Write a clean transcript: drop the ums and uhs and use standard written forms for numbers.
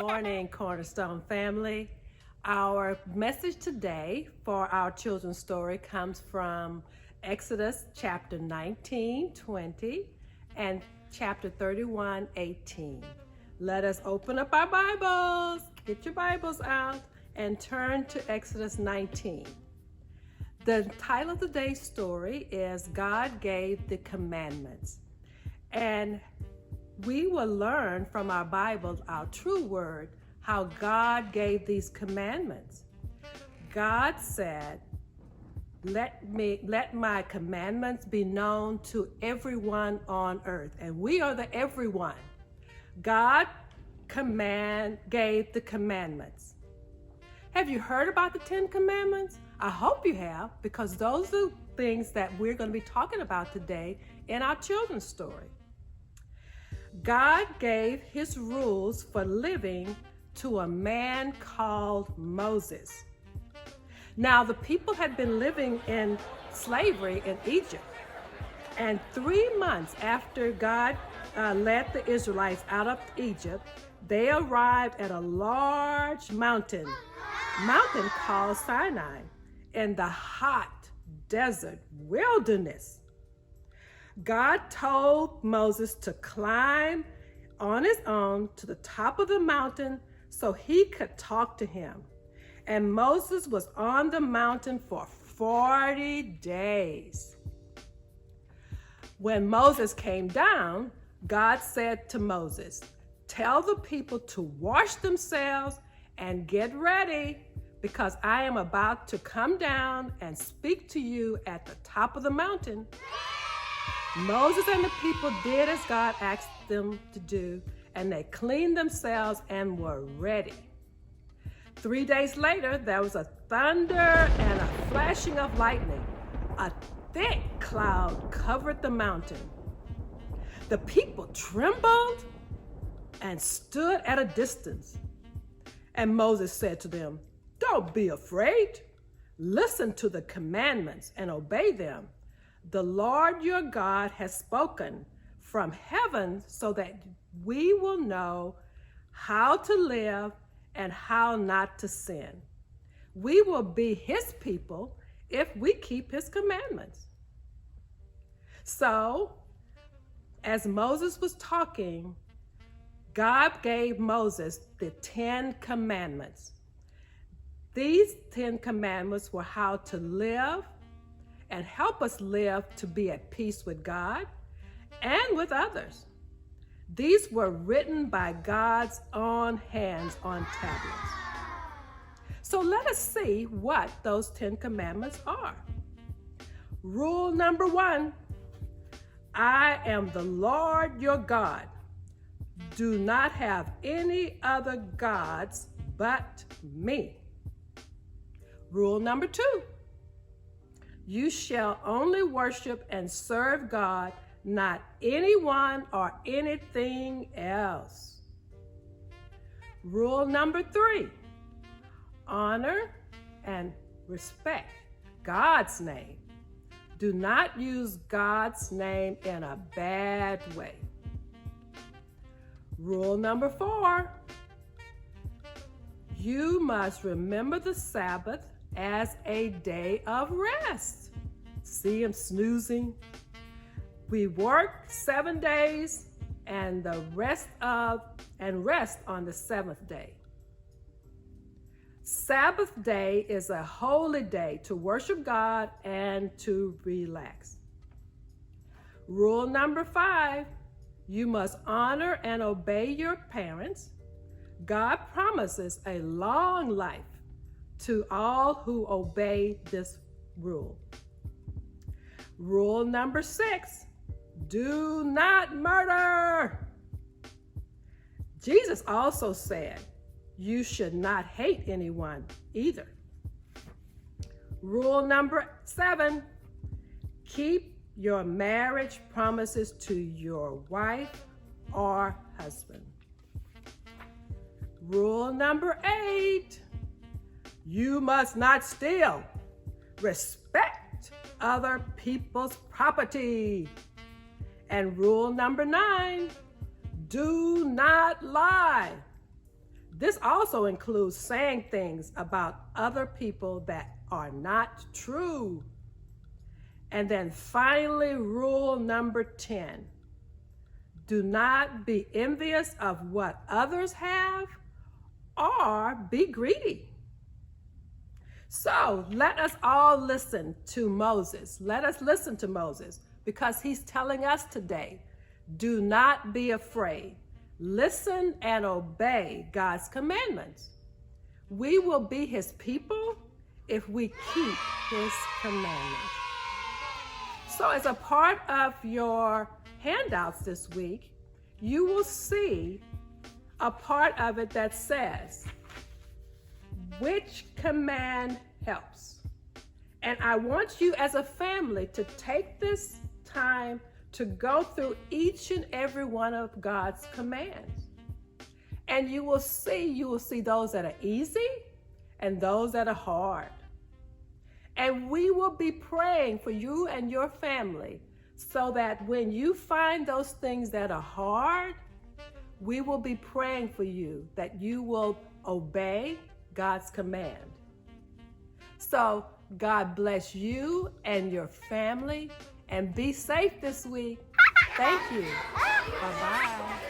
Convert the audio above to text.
morning, Cornerstone family. Our message today for our children's story comes from Exodus chapter 19, 20, and chapter 31, 18. Let us open up our Bibles, get your Bibles out, and turn to Exodus 19. The title of today's story is God Gave the Commandments. And we will learn from our Bible, our true word, how God gave these commandments. God said, let my commandments be known to everyone on earth. And we are the everyone. God gave the commandments. Have you heard about the 10 commandments? I hope you have, because those are things that we're going to be talking about today in our children's story. God gave his rules for living to a man called Moses. Now, the people had been living in slavery in Egypt. And 3 months after God led the Israelites out of Egypt, they arrived at a large mountain called Sinai in the hot desert wilderness. God told Moses to climb on his own to the top of the mountain so he could talk to him. And Moses was on the mountain for 40 days. When Moses came down, God said to Moses, "Tell the people to wash themselves and get ready, because I am about to come down and speak to you at the top of the mountain." Moses and the people did as God asked them to do, and they cleaned themselves and were ready. 3 days later, there was a thunder and a flashing of lightning. A thick cloud covered the mountain. The people trembled and stood at a distance. And Moses said to them, "Don't be afraid. Listen to the commandments and obey them. The Lord your God has spoken from heaven so that we will know how to live and how not to sin. We will be his people if we keep his commandments." So, as Moses was talking, God gave Moses the 10 commandments. These 10 commandments were how to live and help us live to be at peace with God and with others. These were written by God's own hands on tablets. So let us see what those 10 commandments are. Rule number 1, I am the Lord your God. Do not have any other gods but me. Rule number 2, you shall only worship and serve God, not anyone or anything else. Rule number 3, honor and respect God's name. Do not use God's name in a bad way. Rule number 4, you must remember the Sabbath as a day of rest. See him snoozing? We work 7 days and rest on the 7th day. Sabbath day is a holy day to worship God and to relax. Rule number 5, you must honor and obey your parents. God promises a long life to all who obey this rule. Rule number 6, do not murder. Jesus also said you should not hate anyone either. Rule number 7, keep your marriage promises to your wife or husband. Rule number 8, you must not steal. Respect other people's property. And rule number 9, do not lie. This also includes saying things about other people that are not true. And then finally, rule number 10. Do not be envious of what others have or be greedy. So let us all listen to Moses. Let us listen to Moses because he's telling us today, do not be afraid. Listen and obey God's commandments. We will be his people if we keep his commandments. So as a part of your handouts this week, you will see a part of it that says, which command helps? And I want you as a family to take this time to go through each and every one of God's commands. And you will see those that are easy and those that are hard. And we will be praying for you and your family so that when you find those things that are hard, we will be praying for you that you will obey God's command. So God bless you and your family, and be safe this week. Thank you. Bye-bye.